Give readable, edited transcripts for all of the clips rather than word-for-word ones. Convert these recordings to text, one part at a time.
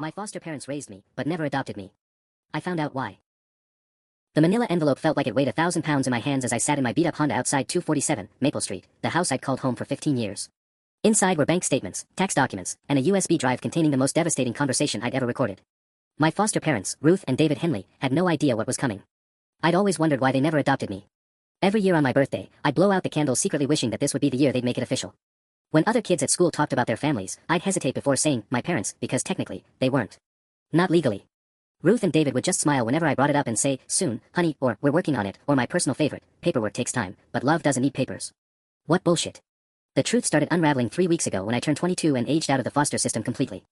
My foster parents raised me, but never adopted me. I found out why. The manila envelope felt like it weighed 1,000 pounds in my hands as I sat in my beat-up Honda outside 247 Maple Street, the house I'd called home for 15 years. Inside were bank statements, tax documents, and a USB drive containing the most devastating conversation I'd ever recorded. My foster parents, Ruth and David Henley, had no idea what was coming. I'd always wondered why they never adopted me. Every year on my birthday, I'd blow out the candles secretly wishing that this would be the year they'd make it official. When other kids at school talked about their families, I'd hesitate before saying, my parents, because technically, they weren't. Not legally. Ruth and David would just smile whenever I brought it up and say, soon, honey, or we're working on it, or my personal favorite, paperwork takes time, but love doesn't need papers. What bullshit. The truth started unraveling 3 weeks ago when I turned 22 and aged out of the foster system completely.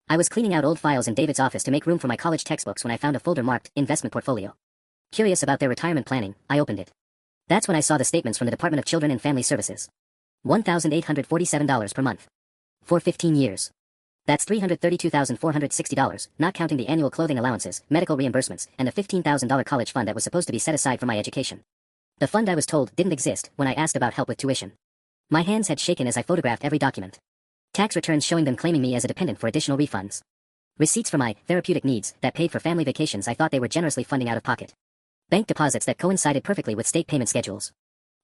I was cleaning out old files in David's office to make room for my college textbooks when I found a folder marked, investment portfolio. Curious about their retirement planning, I opened it. That's when I saw the statements from the Department of Children and Family Services. $1,847 per month. For 15 years. That's $332,460, not counting the annual clothing allowances, medical reimbursements, and the $15,000 college fund that was supposed to be set aside for my education. The fund, I was told, didn't exist when I asked about help with tuition. My hands had shaken as I photographed every document. Tax returns showing them claiming me as a dependent for additional refunds. Receipts for my therapeutic needs that paid for family vacations I thought they were generously funding out of pocket. Bank deposits that coincided perfectly with state payment schedules.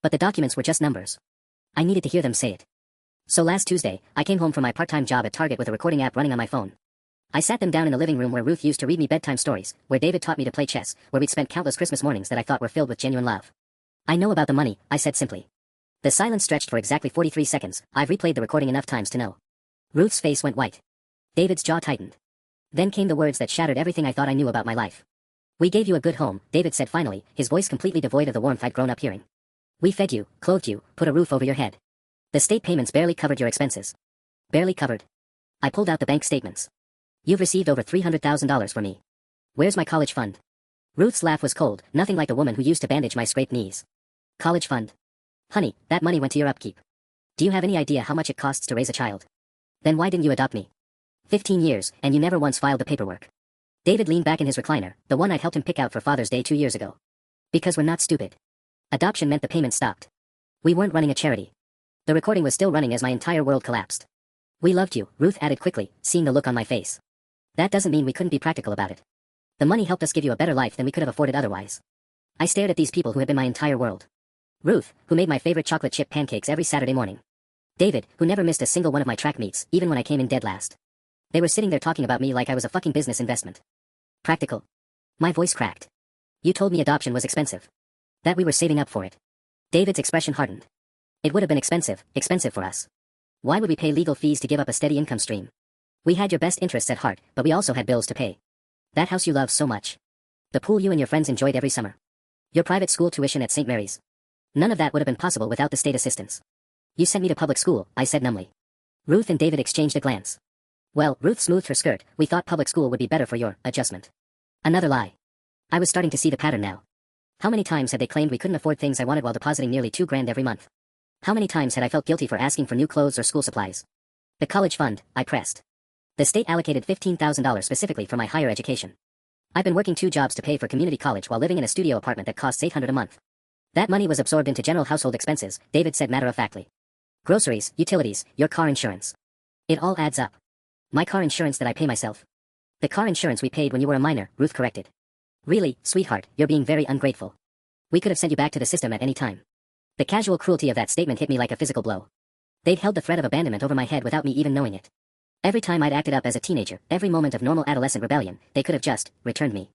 But the documents were just numbers. I needed to hear them say it. So last Tuesday, I came home from my part-time job at Target with a recording app running on my phone. I sat them down in the living room where Ruth used to read me bedtime stories, where David taught me to play chess, where we'd spent countless Christmas mornings that I thought were filled with genuine love. I know about the money, I said simply. The silence stretched for exactly 43 seconds. I've replayed the recording enough times to know. Ruth's face went white. David's jaw tightened. Then came the words that shattered everything I thought I knew about my life. We gave you a good home, David said finally, his voice completely devoid of the warmth I'd grown up hearing. We fed you, clothed you, put a roof over your head. The state payments barely covered your expenses. Barely covered. I pulled out the bank statements. You've received over $300,000 for me. Where's my college fund? Ruth's laugh was cold, nothing like the woman who used to bandage my scraped knees. College fund. Honey, that money went to your upkeep. Do you have any idea how much it costs to raise a child? Then why didn't you adopt me? 15 years, and you never once filed the paperwork. David leaned back in his recliner, the one I'd helped him pick out for Father's Day 2 years ago. Because we're not stupid. Adoption meant the payment stopped. We weren't running a charity. The recording was still running as my entire world collapsed. We loved you, Ruth added quickly, seeing the look on my face. That doesn't mean we couldn't be practical about it. The money helped us give you a better life than we could have afforded otherwise. I stared at these people who had been my entire world. Ruth, who made my favorite chocolate chip pancakes every Saturday morning. David, who never missed a single one of my track meets, even when I came in dead last. They were sitting there talking about me like I was a fucking business investment. Practical. My voice cracked. You told me adoption was expensive. That we were saving up for it. David's expression hardened. It would have been expensive for us. Why would we pay legal fees to give up a steady income stream? We had your best interests at heart, but we also had bills to pay. That house you loved so much. The pool you and your friends enjoyed every summer. Your private school tuition at St. Mary's. None of that would have been possible without the state assistance. You sent me to public school, I said numbly. Ruth and David exchanged a glance. Well, Ruth smoothed her skirt, we thought public school would be better for your adjustment. Another lie. I was starting to see the pattern now. How many times had they claimed we couldn't afford things I wanted while depositing nearly $2,000 every month? How many times had I felt guilty for asking for new clothes or school supplies? The college fund, I pressed. The state allocated $15,000 specifically for my higher education. I've been working 2 jobs to pay for community college while living in a studio apartment that costs $800 a month. That money was absorbed into general household expenses, David said matter-of-factly. Groceries, utilities, your car insurance. It all adds up. My car insurance that I pay myself. The car insurance we paid when you were a minor, Ruth corrected. Really, sweetheart, you're being very ungrateful. We could have sent you back to the system at any time. The casual cruelty of that statement hit me like a physical blow. They'd held the threat of abandonment over my head without me even knowing it. Every time I'd acted up as a teenager, every moment of normal adolescent rebellion, they could have just returned me.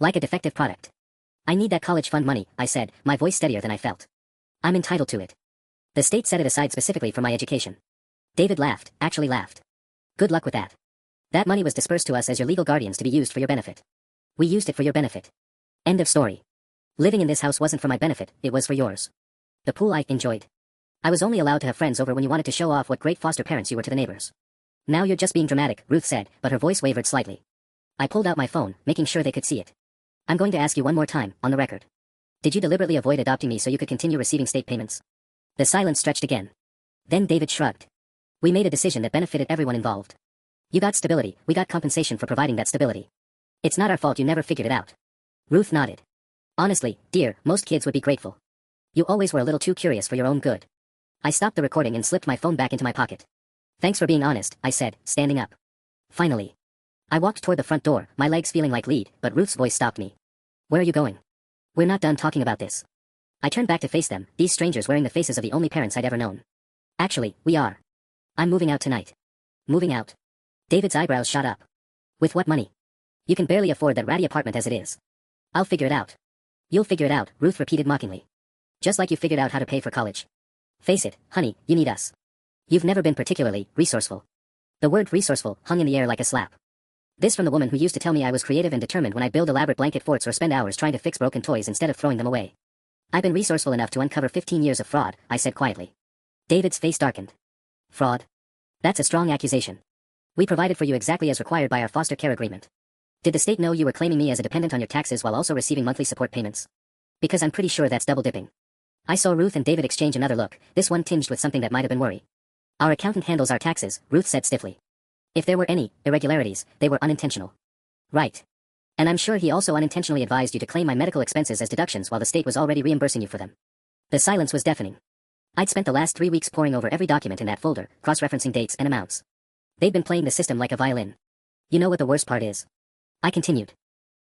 Like a defective product. I need that college fund money, I said, my voice steadier than I felt. I'm entitled to it. The state set it aside specifically for my education. David laughed, actually laughed. Good luck with that. That money was dispersed to us as your legal guardians to be used for your benefit. We used it for your benefit. End of story. Living in this house wasn't for my benefit, it was for yours. The pool I enjoyed. I was only allowed to have friends over when you wanted to show off what great foster parents you were to the neighbors. Now you're just being dramatic, Ruth said, but her voice wavered slightly. I pulled out my phone, making sure they could see it. I'm going to ask you one more time, on the record. Did you deliberately avoid adopting me so you could continue receiving state payments? The silence stretched again. Then David shrugged. We made a decision that benefited everyone involved. You got stability, we got compensation for providing that stability. It's not our fault you never figured it out. Ruth nodded. Honestly, dear, most kids would be grateful. You always were a little too curious for your own good. I stopped the recording and slipped my phone back into my pocket. Thanks for being honest, I said, standing up. Finally. I walked toward the front door, my legs feeling like lead, but Ruth's voice stopped me. Where are you going? We're not done talking about this. I turned back to face them, these strangers wearing the faces of the only parents I'd ever known. Actually, we are. I'm moving out tonight. Moving out? David's eyebrows shot up. With what money? You can barely afford that ratty apartment as it is. I'll figure it out. You'll figure it out, Ruth repeated mockingly. Just like you figured out how to pay for college. Face it, honey, you need us. You've never been particularly resourceful. The word resourceful hung in the air like a slap. This from the woman who used to tell me I was creative and determined when I build elaborate blanket forts or spend hours trying to fix broken toys instead of throwing them away. I've been resourceful enough to uncover 15 years of fraud, I said quietly. David's face darkened. Fraud? That's a strong accusation. We provided for you exactly as required by our foster care agreement. Did the state know you were claiming me as a dependent on your taxes while also receiving monthly support payments? Because I'm pretty sure that's double dipping. I saw Ruth and David exchange another look, this one tinged with something that might have been worry. Our accountant handles our taxes, Ruth said stiffly. If there were any irregularities, they were unintentional. Right. And I'm sure he also unintentionally advised you to claim my medical expenses as deductions while the state was already reimbursing you for them. The silence was deafening. I'd spent the last 3 weeks poring over every document in that folder, cross-referencing dates and amounts. They'd been playing the system like a violin. You know what the worst part is? I continued.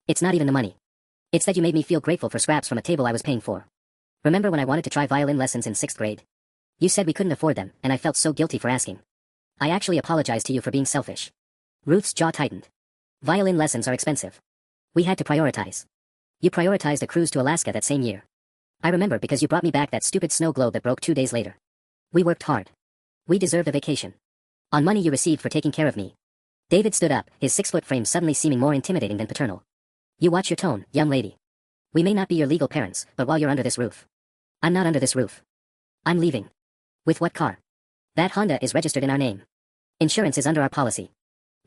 It's not even the money. It's that you made me feel grateful for scraps from a table I was paying for. Remember when I wanted to try violin lessons in 6th grade? You said we couldn't afford them, and I felt so guilty for asking. I actually apologized to you for being selfish. Ruth's jaw tightened. Violin lessons are expensive. We had to prioritize. You prioritized a cruise to Alaska that same year. I remember because you brought me back that stupid snow globe that broke 2 days later. We worked hard. We deserved a vacation. On money you received for taking care of me. David stood up, his 6-foot frame suddenly seeming more intimidating than paternal. You watch your tone, young lady. We may not be your legal parents, but while you're under this roof. I'm not under this roof. I'm leaving. With what car? That Honda is registered in our name. Insurance is under our policy.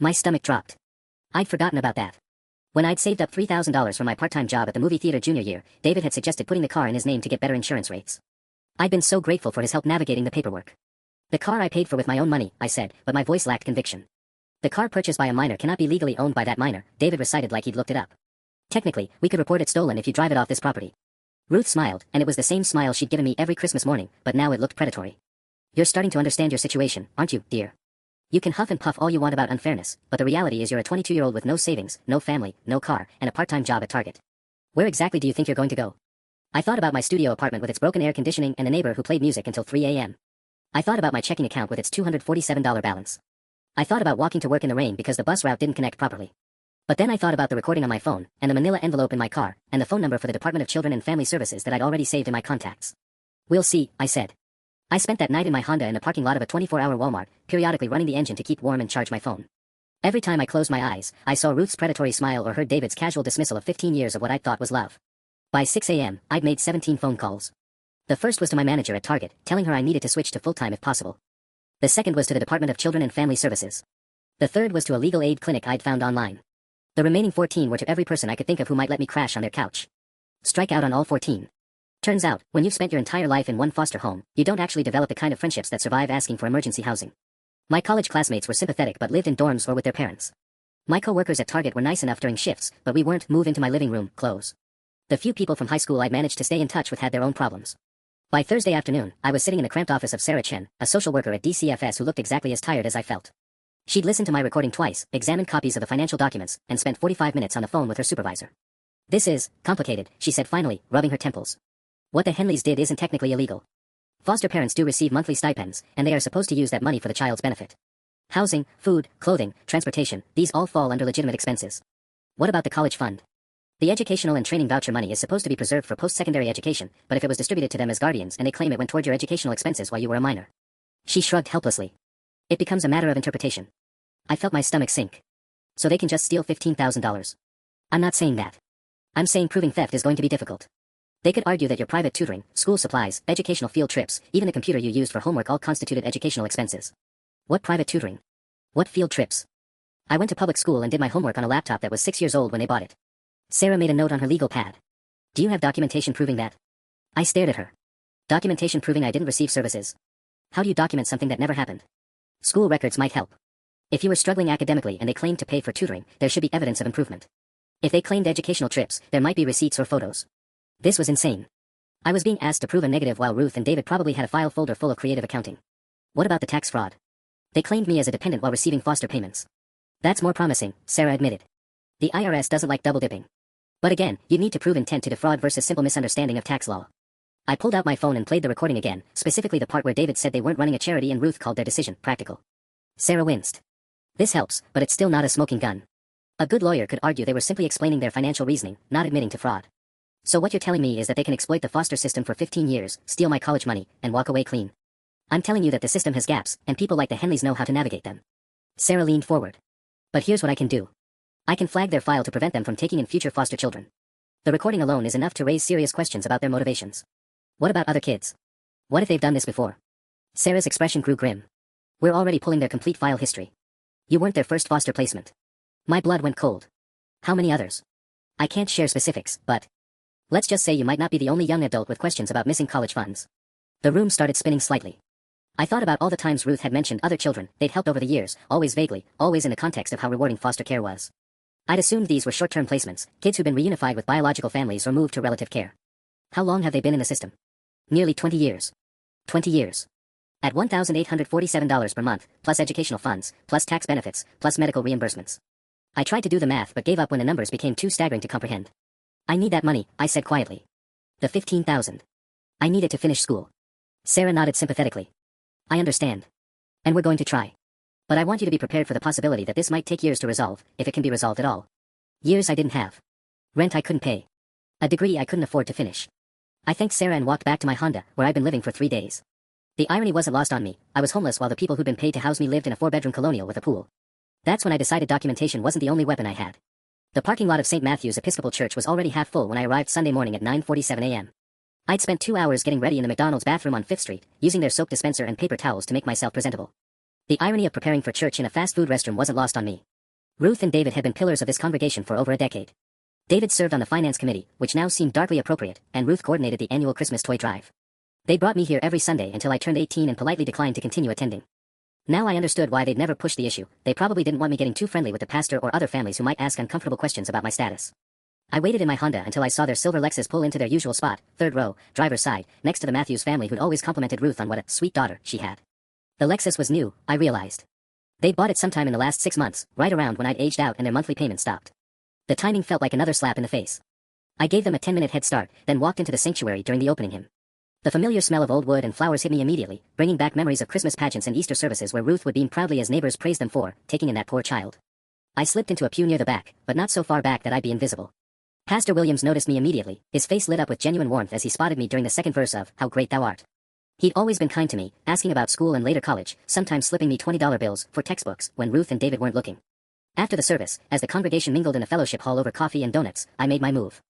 My stomach dropped. I'd forgotten about that. When I'd saved up $3,000 from my part-time job at the movie theater junior year, David had suggested putting the car in his name to get better insurance rates. I'd been so grateful for his help navigating the paperwork. The car I paid for with my own money, I said, but my voice lacked conviction. The car purchased by a minor cannot be legally owned by that minor, David recited like he'd looked it up. Technically, we could report it stolen if you drive it off this property. Ruth smiled, and it was the same smile she'd given me every Christmas morning, but now it looked predatory. You're starting to understand your situation, aren't you, dear? You can huff and puff all you want about unfairness, but the reality is you're a 22-year-old with no savings, no family, no car, and a part-time job at Target. Where exactly do you think you're going to go? I thought about my studio apartment with its broken air conditioning and a neighbor who played music until 3 a.m. I thought about my checking account with its $247 balance. I thought about walking to work in the rain because the bus route didn't connect properly. But then I thought about the recording on my phone, and the manila envelope in my car, and the phone number for the Department of Children and Family Services that I'd already saved in my contacts. We'll see, I said. I spent that night in my Honda in the parking lot of a 24-hour Walmart, periodically running the engine to keep warm and charge my phone. Every time I closed my eyes, I saw Ruth's predatory smile or heard David's casual dismissal of 15 years of what I thought was love. By 6 a.m., I'd made 17 phone calls. The first was to my manager at Target, telling her I needed to switch to full-time if possible. The second was to the Department of Children and Family Services. The third was to a legal aid clinic I'd found online. The remaining 14 were to every person I could think of who might let me crash on their couch. Strike out on all 14. Turns out, when you've spent your entire life in one foster home, you don't actually develop the kind of friendships that survive asking for emergency housing. My college classmates were sympathetic but lived in dorms or with their parents. My co-workers at Target were nice enough during shifts, but we weren't move into my living room clothes. The few people from high school I'd managed to stay in touch with had their own problems. By Thursday afternoon, I was sitting in the cramped office of Sarah Chen, a social worker at DCFS who looked exactly as tired as I felt. She'd listened to my recording twice, examined copies of the financial documents, and spent 45 minutes on the phone with her supervisor. This is complicated, she said finally, rubbing her temples. What the Henleys did isn't technically illegal. Foster parents do receive monthly stipends, and they are supposed to use that money for the child's benefit. Housing, food, clothing, transportation, these all fall under legitimate expenses. What about the college fund? The educational and training voucher money is supposed to be preserved for post-secondary education, but if it was distributed to them as guardians and they claim it went toward your educational expenses while you were a minor. She shrugged helplessly. It becomes a matter of interpretation. I felt my stomach sink. So they can just steal $15,000. I'm not saying that. I'm saying proving theft is going to be difficult. They could argue that your private tutoring, school supplies, educational field trips, even the computer you used for homework all constituted educational expenses. What private tutoring? What field trips? I went to public school and did my homework on a laptop that was 6 years old when they bought it. Sarah made a note on her legal pad. Do you have documentation proving that? I stared at her. Documentation proving I didn't receive services. How do you document something that never happened? School records might help. If you were struggling academically and they claimed to pay for tutoring, there should be evidence of improvement. If they claimed educational trips, there might be receipts or photos. This was insane. I was being asked to prove a negative while Ruth and David probably had a file folder full of creative accounting. What about the tax fraud? They claimed me as a dependent while receiving foster payments. That's more promising, Sarah admitted. The IRS doesn't like double dipping. But again, you'd need to prove intent to defraud versus simple misunderstanding of tax law. I pulled out my phone and played the recording again, specifically the part where David said they weren't running a charity and Ruth called their decision practical. Sarah winced. This helps, but it's still not a smoking gun. A good lawyer could argue they were simply explaining their financial reasoning, not admitting to fraud. So what you're telling me is that they can exploit the foster system for 15 years, steal my college money, and walk away clean. I'm telling you that the system has gaps, and people like the Henleys know how to navigate them. Sarah leaned forward. But here's what I can do. I can flag their file to prevent them from taking in future foster children. The recording alone is enough to raise serious questions about their motivations. What about other kids? What if they've done this before? Sarah's expression grew grim. We're already pulling their complete file history. You weren't their first foster placement. My blood went cold. How many others? I can't share specifics, but let's just say you might not be the only young adult with questions about missing college funds. The room started spinning slightly. I thought about all the times Ruth had mentioned other children they'd helped over the years, always vaguely, always in the context of how rewarding foster care was. I'd assumed these were short-term placements, kids who'd been reunified with biological families or moved to relative care. How long have they been in the system? Nearly 20 years. 20 years. At $1,847 per month, plus educational funds, plus tax benefits, plus medical reimbursements. I tried to do the math but gave up when the numbers became too staggering to comprehend. I need that money, I said quietly. The $15,000. I need it to finish school. Sarah nodded sympathetically. I understand. And we're going to try. But I want you to be prepared for the possibility that this might take years to resolve, if it can be resolved at all. Years I didn't have. Rent I couldn't pay. A degree I couldn't afford to finish. I thanked Sarah and walked back to my Honda, where I'd been living for 3 days. The irony wasn't lost on me. I was homeless while the people who'd been paid to house me lived in a 4-bedroom colonial with a pool. That's when I decided documentation wasn't the only weapon I had. The parking lot of St. Matthew's Episcopal Church was already half full when I arrived Sunday morning at 9:47 a.m. I'd spent 2 hours getting ready in the McDonald's bathroom on 5th Street, using their soap dispenser and paper towels to make myself presentable. The irony of preparing for church in a fast food restroom wasn't lost on me. Ruth and David had been pillars of this congregation for over a decade. David served on the finance committee, which now seemed darkly appropriate, and Ruth coordinated the annual Christmas toy drive. They brought me here every Sunday until I turned 18 and politely declined to continue attending. Now I understood why they'd never pushed the issue. They probably didn't want me getting too friendly with the pastor or other families who might ask uncomfortable questions about my status. I waited in my Honda until I saw their silver Lexus pull into their usual spot, 3rd row, driver's side, next to the Matthews family who'd always complimented Ruth on what a sweet daughter she had. The Lexus was new, I realized. They'd bought it sometime in the last 6 months, right around when I'd aged out and their monthly payment stopped. The timing felt like another slap in the face. I gave them a 10-minute head start, then walked into the sanctuary during the opening hymn. The familiar smell of old wood and flowers hit me immediately, bringing back memories of Christmas pageants and Easter services where Ruth would beam proudly as neighbors praised them for taking in that poor child. I slipped into a pew near the back, but not so far back that I'd be invisible. Pastor Williams noticed me immediately, his face lit up with genuine warmth as he spotted me during the second verse of How Great Thou Art. He'd always been kind to me, asking about school and later college, sometimes slipping me $20 bills for textbooks when Ruth and David weren't looking. After the service, as the congregation mingled in the fellowship hall over coffee and donuts, I made my move.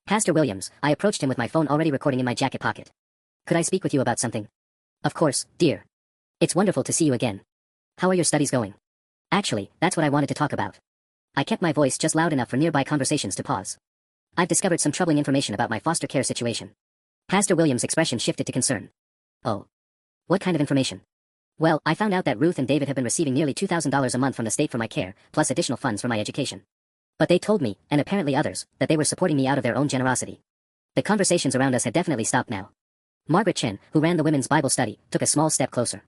Pastor Williams, I approached him with my phone already recording in my jacket pocket. Could I speak with you about something? Of course, dear. It's wonderful to see you again. How are your studies going? Actually, that's what I wanted to talk about. I kept my voice just loud enough for nearby conversations to pause. I've discovered some troubling information about my foster care situation. Pastor Williams' expression shifted to concern. Oh. What kind of information? Well, I found out that Ruth and David have been receiving nearly $2,000 a month from the state for my care, plus additional funds for my education. But they told me, and apparently others, that they were supporting me out of their own generosity. The conversations around us had definitely stopped now. Margaret Chen, who ran the women's Bible study, took a small step closer.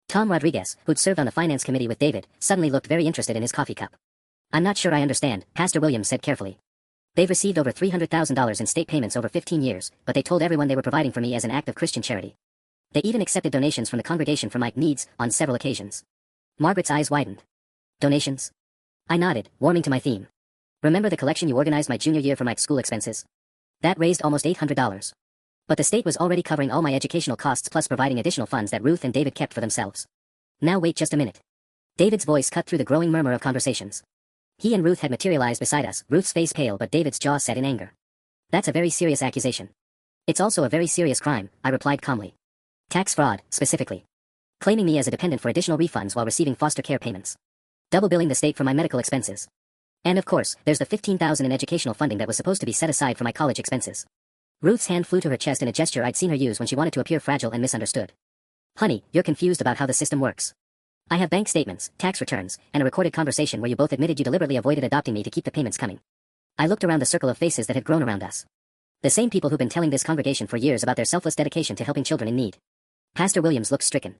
Tom Rodriguez, who'd served on the finance committee with David, suddenly looked very interested in his coffee cup. I'm not sure I understand, Pastor Williams said carefully. They've received over $300,000 in state payments over 15 years, but they told everyone they were providing for me as an act of Christian charity. They even accepted donations from the congregation for my needs on several occasions. Margaret's eyes widened. Donations? I nodded, warming to my theme. Remember the collection you organized my junior year for my school expenses? That raised almost $800. But the state was already covering all my educational costs plus providing additional funds that Ruth and David kept for themselves. Now wait just a minute. David's voice cut through the growing murmur of conversations. He and Ruth had materialized beside us, Ruth's face pale but David's jaw set in anger. That's a very serious accusation. It's also a very serious crime, I replied calmly. Tax fraud, specifically. Claiming me as a dependent for additional refunds while receiving foster care payments. Double billing the state for my medical expenses. And of course, there's the $15,000 in educational funding that was supposed to be set aside for my college expenses. Ruth's hand flew to her chest in a gesture I'd seen her use when she wanted to appear fragile and misunderstood. Honey, you're confused about how the system works. I have bank statements, tax returns, and a recorded conversation where you both admitted you deliberately avoided adopting me to keep the payments coming. I looked around the circle of faces that had grown around us. The same people who've been telling this congregation for years about their selfless dedication to helping children in need. Pastor Williams looked stricken.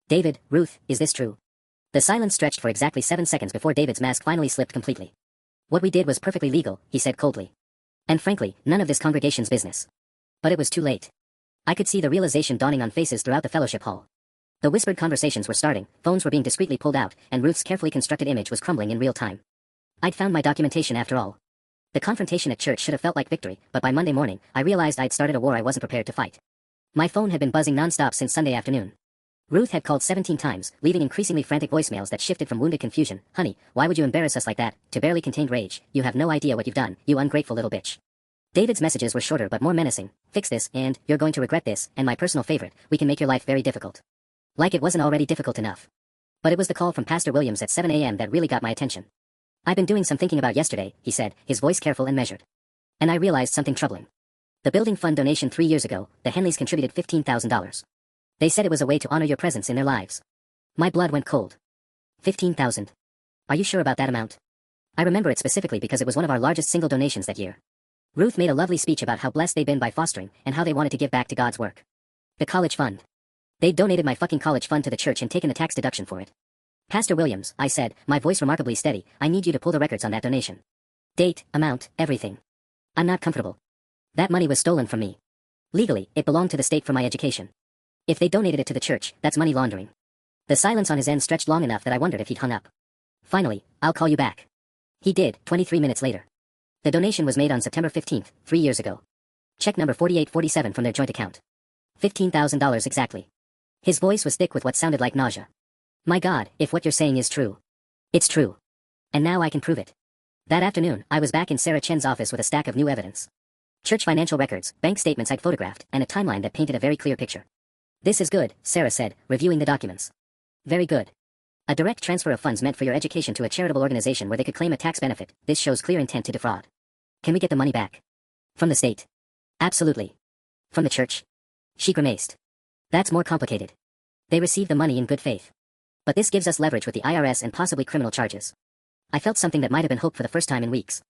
David, Ruth, is this true? The silence stretched for exactly 7 seconds before David's mask finally slipped completely. What we did was perfectly legal, he said coldly. And frankly, none of this congregation's business. But it was too late. I could see the realization dawning on faces throughout the fellowship hall. The whispered conversations were starting, phones were being discreetly pulled out, and Ruth's carefully constructed image was crumbling in real time. I'd found my documentation after all. The confrontation at church should have felt like victory, but by Monday morning, I realized I'd started a war I wasn't prepared to fight. My phone had been buzzing non-stop since Sunday afternoon. Ruth had called 17 times, leaving increasingly frantic voicemails that shifted from wounded confusion, "Honey, why would you embarrass us like that?" to barely contained rage, "You have no idea what you've done, you ungrateful little bitch." David's messages were shorter but more menacing, "Fix this," and "You're going to regret this," and my personal favorite, "We can make your life very difficult." Like it wasn't already difficult enough. But it was the call from Pastor Williams at 7 a.m. that really got my attention. "I've been doing some thinking about yesterday," he said, his voice careful and measured. "And I realized something troubling. The building fund donation 3 years ago, the Henleys contributed $15,000. They said it was a way to honor your presence in their lives." My blood went cold. 15,000. Are you sure about that amount? I remember it specifically because it was one of our largest single donations that year. Ruth made a lovely speech about how blessed they'd been by fostering, and how they wanted to give back to God's work. The college fund. They'd donated my fucking college fund to the church and taken a tax deduction for it. "Pastor Williams," I said, my voice remarkably steady, "I need you to pull the records on that donation. Date, amount, everything. I'm not comfortable. That money was stolen from me. Legally, it belonged to the state for my education. If they donated it to the church, that's money laundering." The silence on his end stretched long enough that I wondered if he'd hung up. Finally, "I'll call you back." He did, 23 minutes later. The donation was made on September 15th, 3 years ago. Check number 4847 from their joint account. $15,000 exactly. His voice was thick with what sounded like nausea. "My God, if what you're saying is true." "It's true. And now I can prove it." That afternoon, I was back in Sarah Chen's office with a stack of new evidence. Church financial records, bank statements I'd photographed, and a timeline that painted a very clear picture. "This is good," Sarah said, reviewing the documents. "Very good. A direct transfer of funds meant for your education to a charitable organization where they could claim a tax benefit. This shows clear intent to defraud. Can we get the money back?" "From the state?" "Absolutely." "From the church?" She grimaced. "That's more complicated. They received the money in good faith. But this gives us leverage with the IRS and possibly criminal charges." I felt something that might have been hoped for the first time in weeks.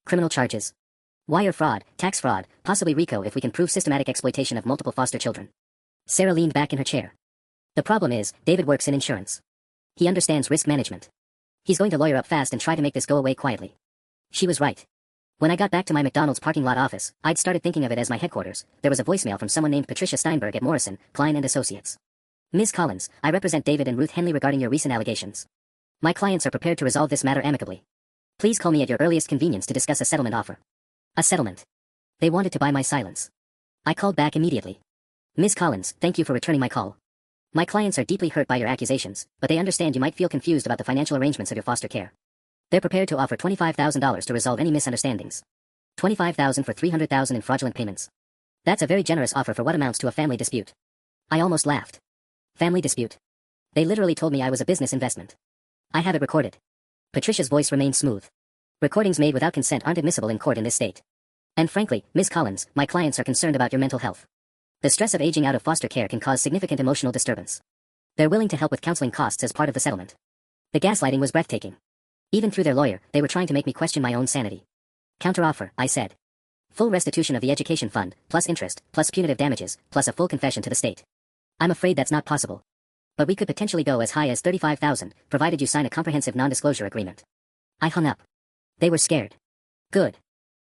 Criminal charges. Wire fraud, tax fraud, possibly RICO if we can prove systematic exploitation of multiple foster children. Sarah leaned back in her chair. "The problem is, David works in insurance. He understands risk management. He's going to lawyer up fast and try to make this go away quietly." She was right. When I got back to my McDonald's parking lot office, I'd started thinking of it as my headquarters. There was a voicemail from someone named Patricia Steinberg at Morrison, Klein & Associates. "Ms. Collins, I represent David and Ruth Henley regarding your recent allegations. My clients are prepared to resolve this matter amicably. Please call me at your earliest convenience to discuss a settlement offer." A settlement. They wanted to buy my silence. I called back immediately. "Ms. Collins, thank you for returning my call. My clients are deeply hurt by your accusations, but they understand you might feel confused about the financial arrangements of your foster care. They're prepared to offer $25,000 to resolve any misunderstandings. $25,000 for $300,000 in fraudulent payments. That's a very generous offer for what amounts to a family dispute." I almost laughed. Family dispute. They literally told me I was a business investment. "I have it recorded." Patricia's voice remained smooth. "Recordings made without consent aren't admissible in court in this state. And frankly, Ms. Collins, my clients are concerned about your mental health. The stress of aging out of foster care can cause significant emotional disturbance. They're willing to help with counseling costs as part of the settlement." The gaslighting was breathtaking. Even through their lawyer, they were trying to make me question my own sanity. "Counteroffer," I said. "Full restitution of the education fund, plus interest, plus punitive damages, plus a full confession to the state." "I'm afraid that's not possible. But we could potentially go as high as $35,000, provided you sign a comprehensive non-disclosure agreement." I hung up. They were scared. Good.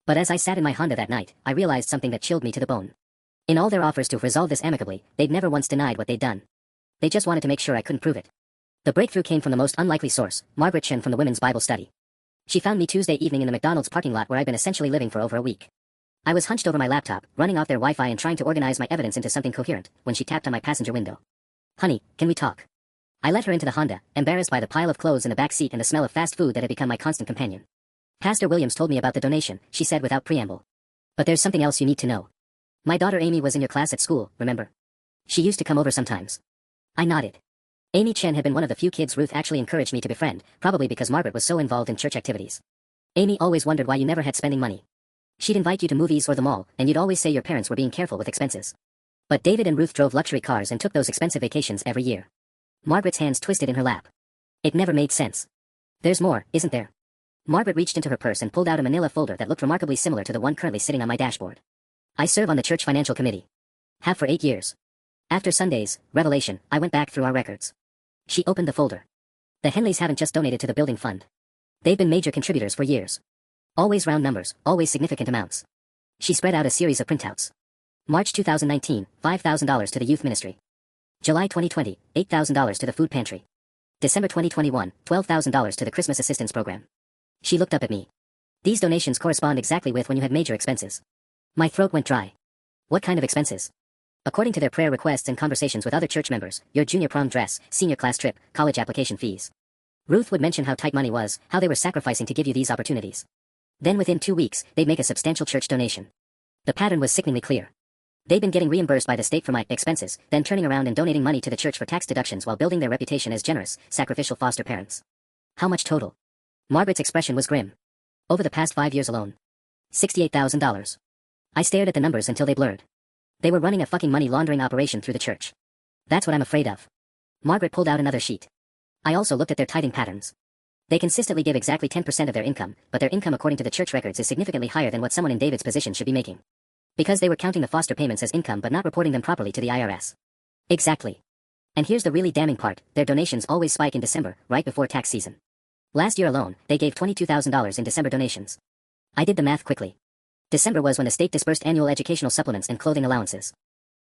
But as I sat in my Honda that night, I realized something that chilled me to the bone. In all their offers to resolve this amicably, they'd never once denied what they'd done. They just wanted to make sure I couldn't prove it. The breakthrough came from the most unlikely source, Margaret Chen from the Women's Bible Study. She found me Tuesday evening in the McDonald's parking lot where I'd been essentially living for over a week. I was hunched over my laptop, running off their Wi-Fi and trying to organize my evidence into something coherent, when she tapped on my passenger window. "Honey, can we talk?" I let her into the Honda, embarrassed by the pile of clothes in the back seat and the smell of fast food that had become my constant companion. "Pastor Williams told me about the donation," she said without preamble. "But there's something else you need to know. My daughter Amy was in your class at school, remember? She used to come over sometimes." I nodded. Amy Chen had been one of the few kids Ruth actually encouraged me to befriend, probably because Margaret was so involved in church activities. "Amy always wondered why you never had spending money. She'd invite you to movies or the mall, and you'd always say your parents were being careful with expenses. But David and Ruth drove luxury cars and took those expensive vacations every year." Margaret's hands twisted in her lap. It never made sense. "There's more, isn't there?" Margaret reached into her purse and pulled out a manila folder that looked remarkably similar to the one currently sitting on my dashboard. "I serve on the church financial committee. Have for 8 years. After Sunday's revelation, I went back through our records." She opened the folder. The Henleys haven't just donated to the building fund. They've been major contributors for years. Always round numbers, always significant amounts. She spread out a series of printouts. March 2019, $5,000 to the youth ministry. July 2020, $8,000 to the food pantry. December 2021, $12,000 to the Christmas assistance program. She looked up at me. These donations correspond exactly with when you had major expenses. My throat went dry. What kind of expenses? According to their prayer requests and conversations with other church members, your junior prom dress, senior class trip, college application fees. Ruth would mention how tight money was, how they were sacrificing to give you these opportunities. Then within 2 weeks, they'd make a substantial church donation. The pattern was sickeningly clear. They'd been getting reimbursed by the state for my expenses, then turning around and donating money to the church for tax deductions while building their reputation as generous, sacrificial foster parents. How much total? Margaret's expression was grim. Over the past 5 years alone. $68,000. I stared at the numbers until they blurred. They were running a fucking money laundering operation through the church. That's what I'm afraid of. Margaret pulled out another sheet. I also looked at their tithing patterns. They consistently give exactly 10% of their income, but their income according to the church records is significantly higher than what someone in David's position should be making. Because they were counting the foster payments as income but not reporting them properly to the IRS. Exactly. And here's the really damning part, their donations always spike in December, right before tax season. Last year alone, they gave $22,000 in December donations. I did the math quickly. December was when the state disbursed annual educational supplements and clothing allowances.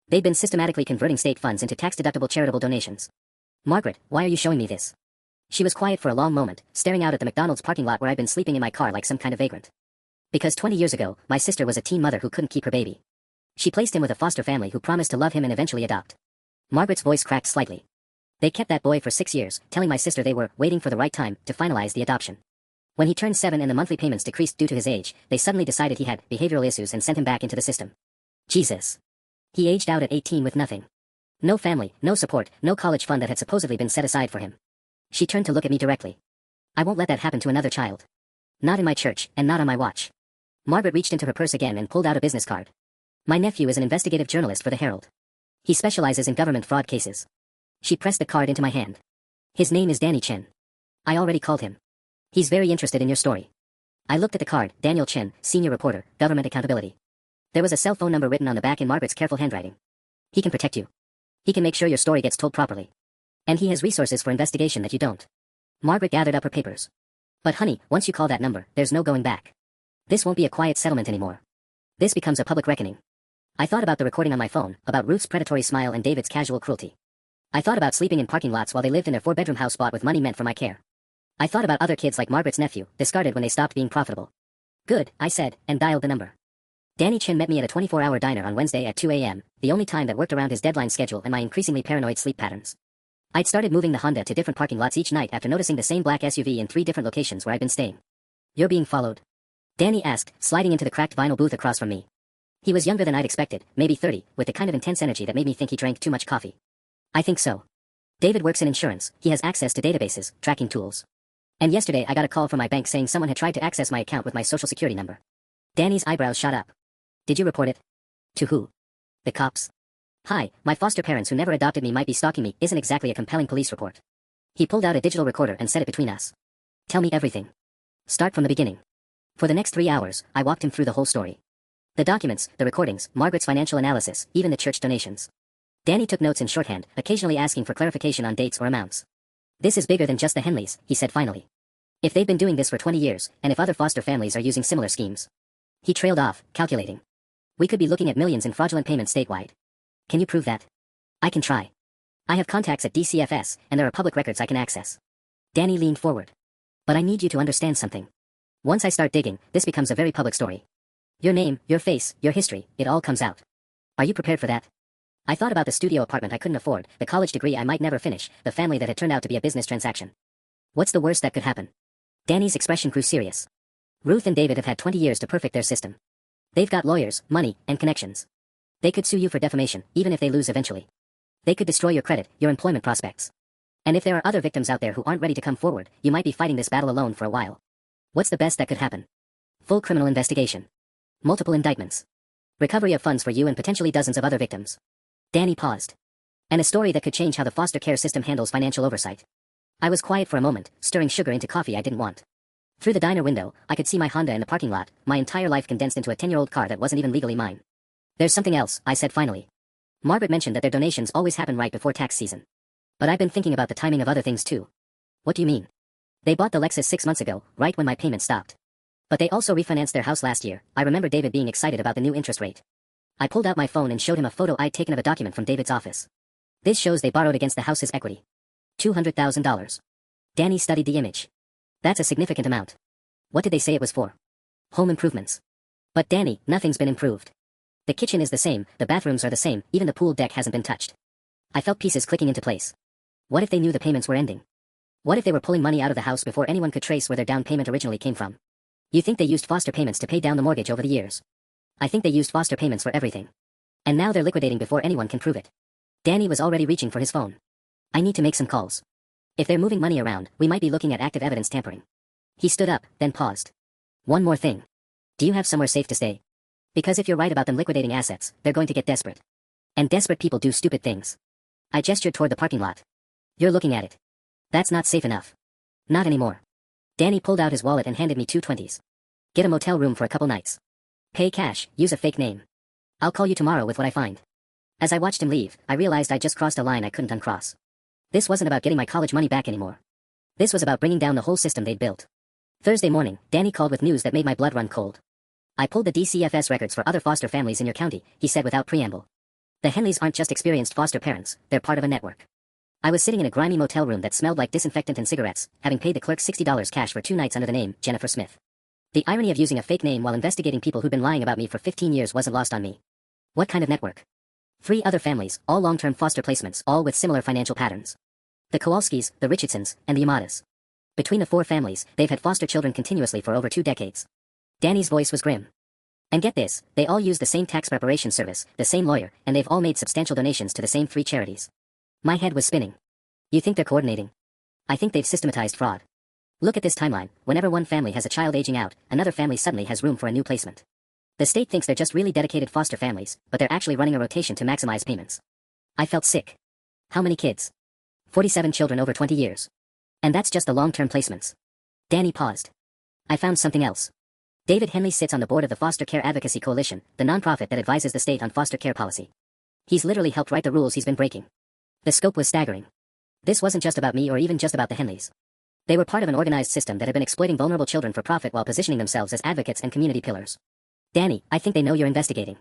They'd been systematically converting state funds into tax-deductible charitable donations. Margaret, why are you showing me this? She was quiet for a long moment, staring out at the McDonald's parking lot where I'd been sleeping in my car like some kind of vagrant. Because 20 years ago, my sister was a teen mother who couldn't keep her baby. She placed him with a foster family who promised to love him and eventually adopt. Margaret's voice cracked slightly. They kept that boy for 6 years, telling my sister they were waiting for the right time to finalize the adoption. When he turned 7 and the monthly payments decreased due to his age, they suddenly decided he had behavioral issues and sent him back into the system. Jesus. He aged out at 18 with nothing. No family, no support, no college fund that had supposedly been set aside for him. She turned to look at me directly. I won't let that happen to another child. Not in my church, and not on my watch. Margaret reached into her purse again and pulled out a business card. My nephew is an investigative journalist for the Herald. He specializes in government fraud cases. She pressed the card into my hand. His name is Danny Chen. I already called him. He's very interested in your story. I looked at the card, Daniel Chen, senior reporter, government accountability. There was a cell phone number written on the back in Margaret's careful handwriting. He can protect you. He can make sure your story gets told properly. And he has resources for investigation that you don't. Margaret gathered up her papers. But honey, once you call that number, there's no going back. This won't be a quiet settlement anymore. This becomes a public reckoning. I thought about the recording on my phone, about Ruth's predatory smile and David's casual cruelty. I thought about sleeping in parking lots while they lived in their 4-bedroom house bought with money meant for my care. I thought about other kids like Margaret's nephew, discarded when they stopped being profitable. Good, I said, and dialed the number. Danny Chen met me at a 24-hour diner on Wednesday at 2 a.m., the only time that worked around his deadline schedule and my increasingly paranoid sleep patterns. I'd started moving the Honda to different parking lots each night after noticing the same black SUV in 3 different locations where I'd been staying. You're being followed? Danny asked, sliding into the cracked vinyl booth across from me. He was younger than I'd expected, maybe 30, with the kind of intense energy that made me think he drank too much coffee. I think so. David works in insurance, he has access to databases, tracking tools. And yesterday I got a call from my bank saying someone had tried to access my account with my social security number. Danny's eyebrows shot up. Did you report it? To who? The cops. Hi, my foster parents who never adopted me might be stalking me isn't exactly a compelling police report. He pulled out a digital recorder and set it between us. Tell me everything. Start from the beginning. For the next 3 hours, I walked him through the whole story. The documents, the recordings, Margaret's financial analysis, even the church donations. Danny took notes in shorthand, occasionally asking for clarification on dates or amounts. This is bigger than just the Henleys, he said finally. If they've been doing this for 20 years, and if other foster families are using similar schemes. He trailed off, calculating. We could be looking at millions in fraudulent payments statewide. Can you prove that? I can try. I have contacts at DCFS, and there are public records I can access. Danny leaned forward. But I need you to understand something. Once I start digging, this becomes a very public story. Your name, your face, your history, it all comes out. Are you prepared for that? I thought about the studio apartment I couldn't afford, the college degree I might never finish, the family that had turned out to be a business transaction. What's the worst that could happen? Danny's expression grew serious. Ruth and David have had 20 years to perfect their system. They've got lawyers, money, and connections. They could sue you for defamation, even if they lose eventually. They could destroy your credit, your employment prospects. And if there are other victims out there who aren't ready to come forward, you might be fighting this battle alone for a while. What's the best that could happen? Full criminal investigation. Multiple indictments. Recovery of funds for you and potentially dozens of other victims. Danny paused. And a story that could change how the foster care system handles financial oversight. I was quiet for a moment, stirring sugar into coffee I didn't want. Through the diner window, I could see my Honda in the parking lot, my entire life condensed into a 10-year-old car that wasn't even legally mine. There's something else, I said finally. Margaret mentioned that their donations always happen right before tax season. But I've been thinking about the timing of other things too. What do you mean? They bought the Lexus 6 months ago, right when my payment stopped. But they also refinanced their house last year. I remember David being excited about the new interest rate. I pulled out my phone and showed him a photo I'd taken of a document from David's office. This shows they borrowed against the house's equity. $200,000. Danny studied the image. That's a significant amount. What did they say it was for? Home improvements. But Danny, nothing's been improved. The kitchen is the same, the bathrooms are the same, even the pool deck hasn't been touched. I felt pieces clicking into place. What if they knew the payments were ending? What if they were pulling money out of the house before anyone could trace where their down payment originally came from? You think they used foster payments to pay down the mortgage over the years? I think they used foster payments for everything. And now they're liquidating before anyone can prove it. Danny was already reaching for his phone. I need to make some calls. If they're moving money around, we might be looking at active evidence tampering. He stood up, then paused. One more thing. Do you have somewhere safe to stay? Because if you're right about them liquidating assets, they're going to get desperate. And desperate people do stupid things. I gestured toward the parking lot. You're looking at it. That's not safe enough. Not anymore. Danny pulled out his wallet and handed me 2 20s. Get a motel room for a couple nights. Pay cash, use a fake name. I'll call you tomorrow with what I find. As I watched him leave, I realized I'd just crossed a line I couldn't uncross. This wasn't about getting my college money back anymore. This was about bringing down the whole system they'd built. Thursday morning, Danny called with news that made my blood run cold. I pulled the DCFS records for other foster families in your county, he said without preamble. The Henleys aren't just experienced foster parents, they're part of a network. I was sitting in a grimy motel room that smelled like disinfectant and cigarettes, having paid the clerk $60 cash for 2 nights under the name Jennifer Smith. The irony of using a fake name while investigating people who'd been lying about me for 15 years wasn't lost on me. What kind of network? 3 other families, all long-term foster placements, all with similar financial patterns. The Kowalskis, the Richardsons, and the Yamadas. Between the 4 families, they've had foster children continuously for over 2 decades. Danny's voice was grim. And get this, they all use the same tax preparation service, the same lawyer, and they've all made substantial donations to the same 3 charities. My head was spinning. You think they're coordinating? I think they've systematized fraud. Look at this timeline. Whenever one family has a child aging out, another family suddenly has room for a new placement. The state thinks they're just really dedicated foster families, but they're actually running a rotation to maximize payments. I felt sick. How many kids? 47 children over 20 years. And that's just the long-term placements. Danny paused. I found something else. David Henley sits on the board of the Foster Care Advocacy Coalition, the nonprofit that advises the state on foster care policy. He's literally helped write the rules he's been breaking. The scope was staggering. This wasn't just about me or even just about the Henleys. They were part of an organized system that had been exploiting vulnerable children for profit while positioning themselves as advocates and community pillars. Danny, I think they know you're investigating.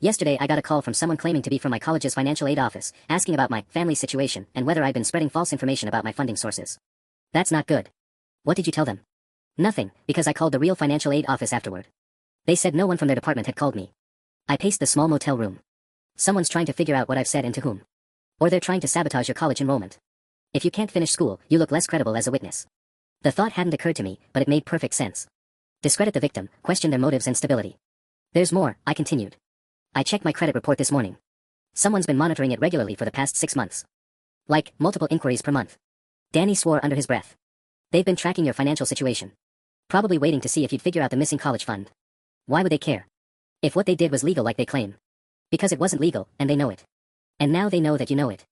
Yesterday I got a call from someone claiming to be from my college's financial aid office, asking about my family situation and whether I'd been spreading false information about my funding sources. That's not good. What did you tell them? Nothing, because I called the real financial aid office afterward. They said no one from their department had called me. I paced the small motel room. Someone's trying to figure out what I've said and to whom. Or they're trying to sabotage your college enrollment. If you can't finish school, you look less credible as a witness. The thought hadn't occurred to me, but it made perfect sense. Discredit the victim, question their motives and stability. There's more, I continued. I checked my credit report this morning. Someone's been monitoring it regularly for the past 6 months. Like, multiple inquiries per month. Danny swore under his breath. They've been tracking your financial situation. Probably waiting to see if you'd figure out the missing college fund. Why would they care? If what they did was legal like they claim. Because it wasn't legal, and they know it. And now they know that you know it.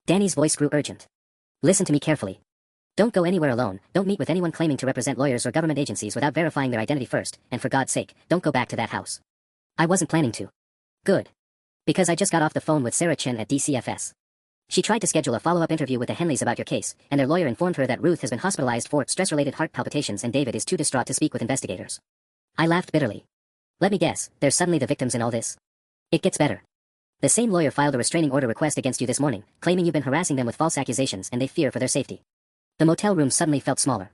Danny's voice grew urgent. Listen to me carefully. Don't go anywhere alone, don't meet with anyone claiming to represent lawyers or government agencies without verifying their identity first, and for God's sake, don't go back to that house. I wasn't planning to. Good. Because I just got off the phone with Sarah Chen at DCFS. She tried to schedule a follow-up interview with the Henleys about your case, and their lawyer informed her that Ruth has been hospitalized for stress-related heart palpitations and David is too distraught to speak with investigators. I laughed bitterly. Let me guess, they're suddenly the victims in all this. It gets better. The same lawyer filed a restraining order request against you this morning, claiming you've been harassing them with false accusations and they fear for their safety. The motel room suddenly felt smaller.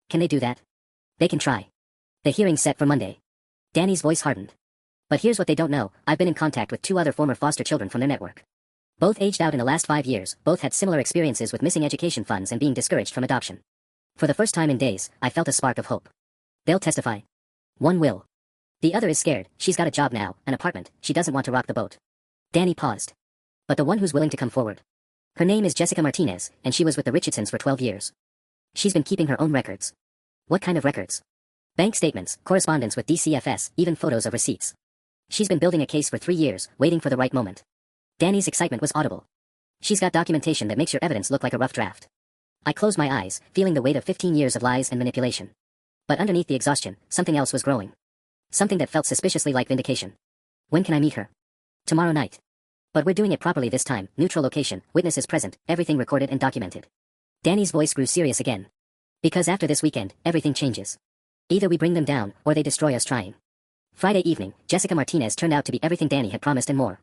Can they do that? They can try. The hearing's set for Monday. Danny's voice hardened. But here's what they don't know, I've been in contact with 2 other former foster children from their network. Both aged out in the last 5 years, both had similar experiences with missing education funds and being discouraged from adoption. For the first time in days, I felt a spark of hope. They'll testify. One will. The other is scared, she's got a job now, an apartment, she doesn't want to rock the boat. Danny paused. But the one who's willing to come forward. Her name is Jessica Martinez, and she was with the Richardsons for 12 years. She's been keeping her own records. What kind of records? Bank statements, correspondence with DCFS, even photos of receipts. She's been building a case for 3 years, waiting for the right moment. Danny's excitement was audible. She's got documentation that makes your evidence look like a rough draft. I closed my eyes, feeling the weight of 15 years of lies and manipulation. But underneath the exhaustion, something else was growing. Something that felt suspiciously like vindication. When can I meet her? Tomorrow night. But we're doing it properly this time, neutral location, witnesses present, everything recorded and documented. Danny's voice grew serious again. Because after this weekend, everything changes. Either we bring them down, or they destroy us trying. Friday evening, Jessica Martinez turned out to be everything Danny had promised and more.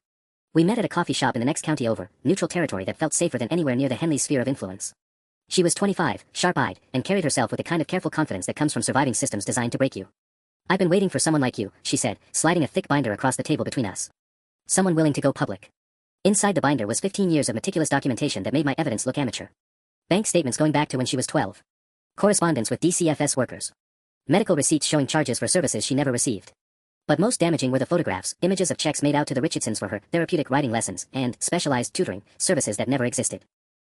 We met at a coffee shop in the next county over, neutral territory that felt safer than anywhere near the Henley sphere of influence. She was 25, sharp-eyed, and carried herself with the kind of careful confidence that comes from surviving systems designed to break you. "I've been waiting for someone like you," she said, sliding a thick binder across the table between us. "Someone willing to go public." Inside the binder was 15 years of meticulous documentation that made my evidence look amateur. Bank statements going back to when she was 12. Correspondence with DCFS workers. Medical receipts showing charges for services she never received. But most damaging were the photographs, images of checks made out to the Richardsons for her therapeutic writing lessons and specialized tutoring services that never existed.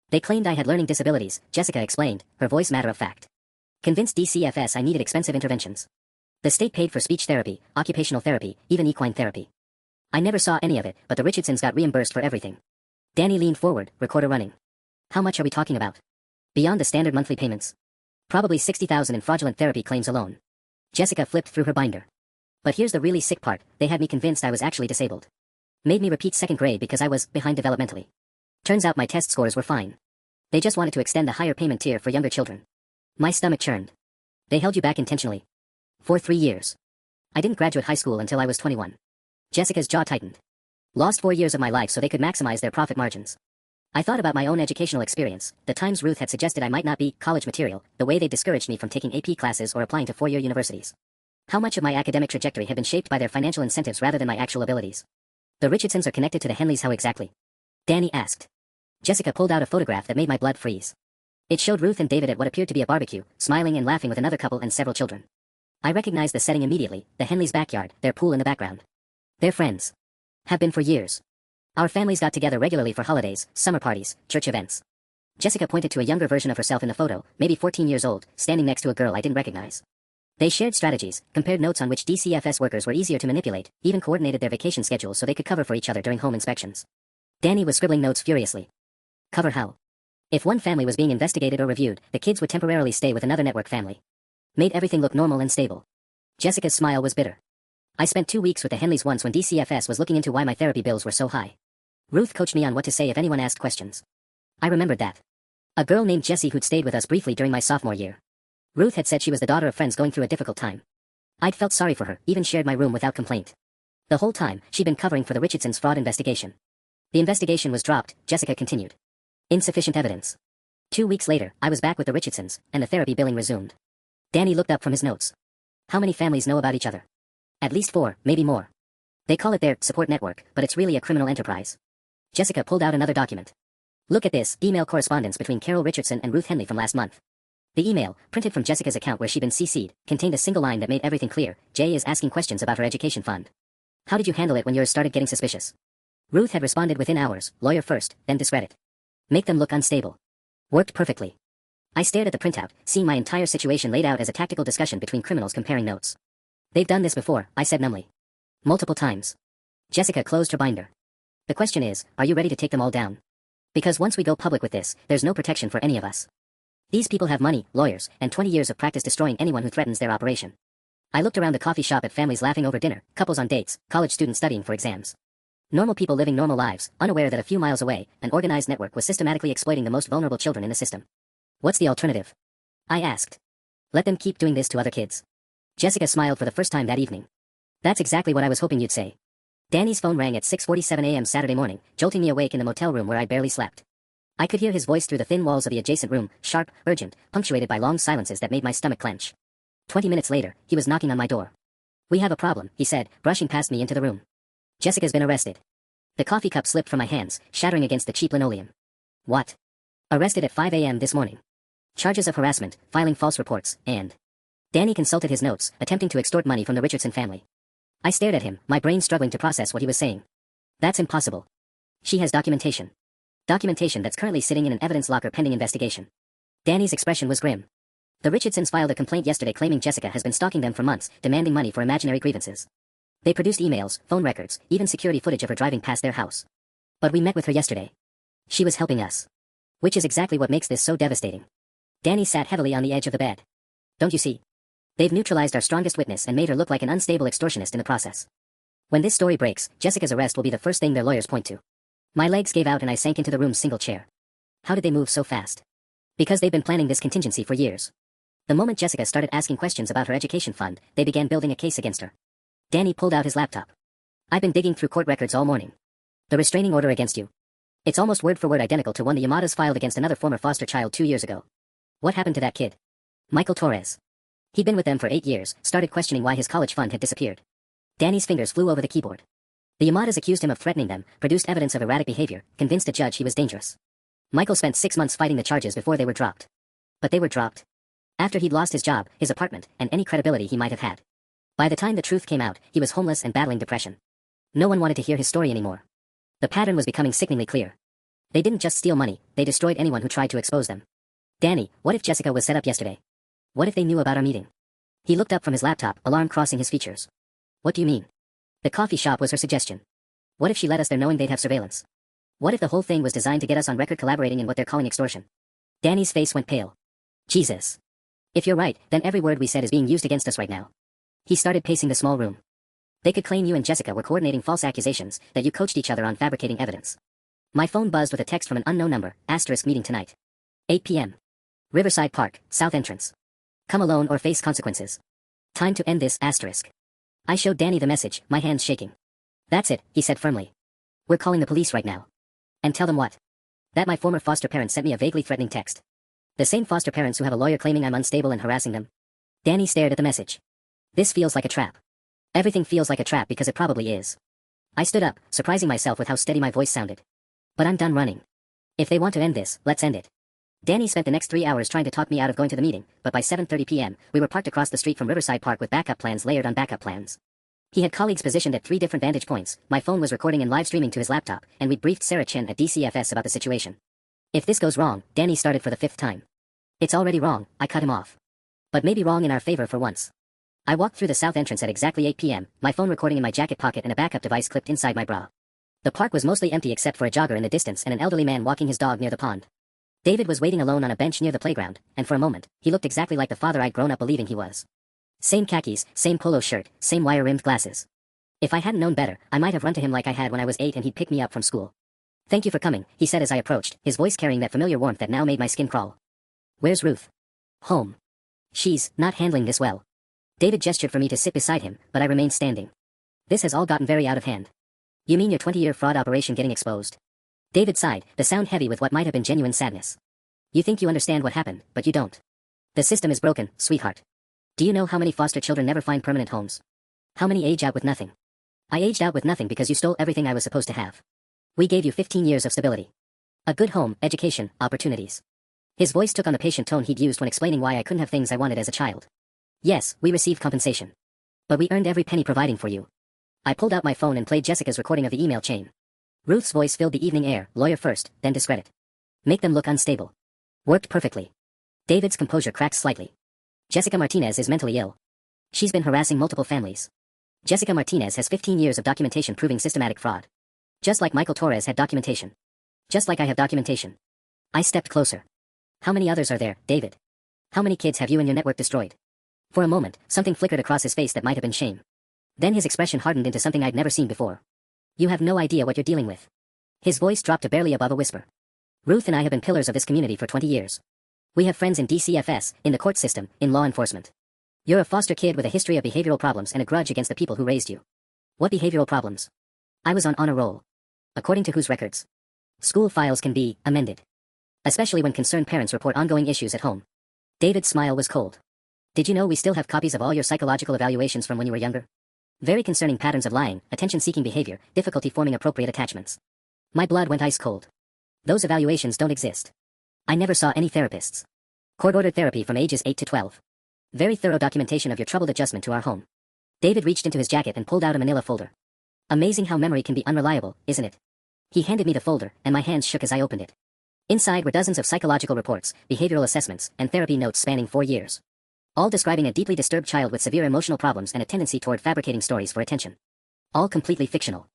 They claimed I had learning disabilities, Jessica explained, her voice matter of fact. Convinced DCFS I needed expensive interventions. The state paid for speech therapy, occupational therapy, even equine therapy. I never saw any of it, but the Richardsons got reimbursed for everything. Danny leaned forward, recorder running. "How much are we talking about? Beyond the standard monthly payments?" "Probably $60,000 in fraudulent therapy claims alone." Jessica flipped through her binder. "But here's the really sick part, they had me convinced I was actually disabled. Made me repeat second grade because I was behind developmentally. Turns out my test scores were fine. They just wanted to extend the higher payment tier for younger children." My stomach churned. "They held you back intentionally?" "For 3 years. I didn't graduate high school until I was 21. Jessica's jaw tightened. "Lost 4 years of my life so they could maximize their profit margins." I thought about my own educational experience, the times Ruth had suggested I might not be college material, the way they discouraged me from taking AP classes or applying to four-year universities. How much of my academic trajectory had been shaped by their financial incentives rather than my actual abilities. "The Richardsons are connected to the Henleys, how exactly?" Danny asked. Jessica pulled out a photograph that made my blood freeze. It showed Ruth and David at what appeared to be a barbecue, smiling and laughing with another couple and several children. I recognized the setting immediately, the Henleys' backyard, their pool in the background. "They're friends. Have been for years. Our families got together regularly for holidays, summer parties, church events." Jessica pointed to a younger version of herself in the photo, maybe 14 years old, standing next to a girl I didn't recognize. They shared strategies, compared notes on which DCFS workers were easier to manipulate, even coordinated their vacation schedules so they could cover for each other during home inspections. Danny was scribbling notes furiously. "Cover how? If one family was being investigated or reviewed, the kids would temporarily stay with another network family. Made everything look normal and stable." Jessica's smile was bitter. "I spent 2 weeks with the Henleys once when DCFS was looking into why my therapy bills were so high. Ruth coached me on what to say if anyone asked questions. I remembered that. A girl named Jessie who'd stayed with us briefly during my sophomore year. Ruth had said she was the daughter of friends going through a difficult time. I'd felt sorry for her, even shared my room without complaint. The whole time, she'd been covering for the Richardsons' fraud investigation. The investigation was dropped," Jessica continued. "Insufficient evidence. 2 weeks later, I was back with the Richardsons, and the therapy billing resumed." Danny looked up from his notes. "How many families know about each other?" "At least 4, maybe more. They call it their support network, but it's really a criminal enterprise." Jessica pulled out another document. "Look at this, email correspondence between Carol Richardson and Ruth Henley from last month." The email, printed from Jessica's account where she'd been CC'd, contained a single line that made everything clear. "Jay is asking questions about her education fund. How did you handle it when yours started getting suspicious?" Ruth had responded within hours, lawyer first, then discredit. "Make them look unstable." Worked perfectly. I stared at the printout, seeing my entire situation laid out as a tactical discussion between criminals comparing notes. "They've done this before," I said numbly. "Multiple times." Jessica closed her binder. "The question is, are you ready to take them all down? Because once we go public with this, there's no protection for any of us. These people have money, lawyers, and 20 years of practice destroying anyone who threatens their operation." I looked around the coffee shop at families laughing over dinner, couples on dates, college students studying for exams. Normal people living normal lives, unaware that a few miles away, an organized network was systematically exploiting the most vulnerable children in the system. "What's the alternative?" I asked. "Let them keep doing this to other kids." Jessica smiled for the first time that evening. "That's exactly what I was hoping you'd say." Danny's phone rang at 6:47 a.m. Saturday morning, jolting me awake in the motel room where I barely slept. I could hear his voice through the thin walls of the adjacent room, sharp, urgent, punctuated by long silences that made my stomach clench. 20 minutes later, he was knocking on my door. "We have a problem," he said, brushing past me into the room. "Jessica's been arrested." The coffee cup slipped from my hands, shattering against the cheap linoleum. "What?" "Arrested at 5 a.m. this morning. Charges of harassment, filing false reports, and..." Danny consulted his notes, attempting to extort money from the Richardson family. I stared at him, my brain struggling to process what he was saying. "That's impossible. She has documentation. Documentation that's currently sitting in an evidence locker pending investigation." Danny's expression was grim. "The Richardsons filed a complaint yesterday claiming Jessica has been stalking them for months, demanding money for imaginary grievances. They produced emails, phone records, even security footage of her driving past their house. But we met with her yesterday. She was helping us. Which is exactly what makes this so devastating." Danny sat heavily on the edge of the bed. "Don't you see? They've neutralized our strongest witness and made her look like an unstable extortionist in the process. When this story breaks, Jessica's arrest will be the first thing their lawyers point to." My legs gave out and I sank into the room's single chair. How did they move so fast? Because they've been planning this contingency for years. The moment Jessica started asking questions about her education fund, they began building a case against her. Danny pulled out his laptop. I've been digging through court records all morning. The restraining order against you. It's almost word for word identical to one the Yamadas filed against another former foster child 2 years ago. What happened to that kid? Michael Torres. He'd been with them for 8 years, started questioning why his college fund had disappeared. Danny's fingers flew over the keyboard. The Yamadas accused him of threatening them, produced evidence of erratic behavior, convinced a judge he was dangerous. Michael spent 6 months fighting the charges before they were dropped. But they were dropped after he'd lost his job, his apartment, and any credibility he might have had. By the time the truth came out, he was homeless and battling depression. No one wanted to hear his story anymore. The pattern was becoming sickeningly clear. They didn't just steal money, they destroyed anyone who tried to expose them. Danny, what if Jessica was set up yesterday? What if they knew about our meeting? He looked up from his laptop, alarm crossing his features. What do you mean? The coffee shop was her suggestion. What if she let us there knowing they'd have surveillance? What if the whole thing was designed to get us on record collaborating in what they're calling extortion? Danny's face went pale. Jesus. If you're right, then every word we said is being used against us right now. He started pacing the small room. They could claim you and Jessica were coordinating false accusations, that you coached each other on fabricating evidence. My phone buzzed with a text from an unknown number, meeting tonight. 8 p.m. Riverside Park, south entrance. Come alone or face consequences. Time to end this, I showed Danny the message, my hands shaking. That's it, he said firmly. We're calling the police right now. And tell them what? That my former foster parents sent me a vaguely threatening text. The same foster parents who have a lawyer claiming I'm unstable and harassing them. Danny stared at the message. This feels like a trap. Everything feels like a trap because it probably is. I stood up, surprising myself with how steady my voice sounded. But I'm done running. If they want to end this, let's end it. Danny spent the next 3 hours trying to talk me out of going to the meeting, but by 7:30 p.m., we were parked across the street from Riverside Park with backup plans layered on backup plans. He had colleagues positioned at 3 different vantage points, my phone was recording and live streaming to his laptop, and we'd briefed Sarah Chin at DCFS about the situation. If this goes wrong, Danny started for the 5th time. It's already wrong, I cut him off. But maybe wrong in our favor for once. I walked through the south entrance at exactly 8 p.m., my phone recording in my jacket pocket and a backup device clipped inside my bra. The park was mostly empty except for a jogger in the distance and an elderly man walking his dog near the pond. David was waiting alone on a bench near the playground, and for a moment, he looked exactly like the father I'd grown up believing he was. Same khakis, same polo shirt, same wire-rimmed glasses. If I hadn't known better, I might have run to him like I had when I was 8 and he'd pick me up from school. Thank you for coming, he said as I approached, his voice carrying that familiar warmth that now made my skin crawl. Where's Ruth? Home. She's not handling this well. David gestured for me to sit beside him, but I remained standing. This has all gotten very out of hand. You mean your 20-year fraud operation getting exposed? David sighed, the sound heavy with what might have been genuine sadness. You think you understand what happened, but you don't. The system is broken, sweetheart. Do you know how many foster children never find permanent homes? How many age out with nothing? I aged out with nothing because you stole everything I was supposed to have. We gave you 15 years of stability. A good home, education, opportunities. His voice took on the patient tone he'd used when explaining why I couldn't have things I wanted as a child. Yes, we received compensation. But we earned every penny providing for you. I pulled out my phone and played Jessica's recording of the email chain. Ruth's voice filled the evening air, lawyer first, then discredit. Make them look unstable. Worked perfectly. David's composure cracked slightly. Jessica Martinez is mentally ill. She's been harassing multiple families. Jessica Martinez has 15 years of documentation proving systematic fraud. Just like Michael Torres had documentation. Just like I have documentation. I stepped closer. How many others are there, David? How many kids have you and your network destroyed? For a moment, something flickered across his face that might have been shame. Then his expression hardened into something I'd never seen before. You have no idea what you're dealing with. His voice dropped to barely above a whisper. Ruth and I have been pillars of this community for 20 years. We have friends in DCFS, in the court system, in law enforcement. You're a foster kid with a history of behavioral problems and a grudge against the people who raised you. What behavioral problems? I was on honor roll. According to whose records? School files can be amended. Especially when concerned parents report ongoing issues at home. David's smile was cold. Did you know we still have copies of all your psychological evaluations from when you were younger? Very concerning patterns of lying, attention-seeking behavior, difficulty forming appropriate attachments. My blood went ice cold. Those evaluations don't exist. I never saw any therapists. Court-ordered therapy from ages 8 to 12. Very thorough documentation of your troubled adjustment to our home. David reached into his jacket and pulled out a manila folder. Amazing how memory can be unreliable, isn't it? He handed me the folder, and my hands shook as I opened it. Inside were dozens of psychological reports, behavioral assessments, and therapy notes spanning 4 years. All describing a deeply disturbed child with severe emotional problems and a tendency toward fabricating stories for attention. All completely fictional.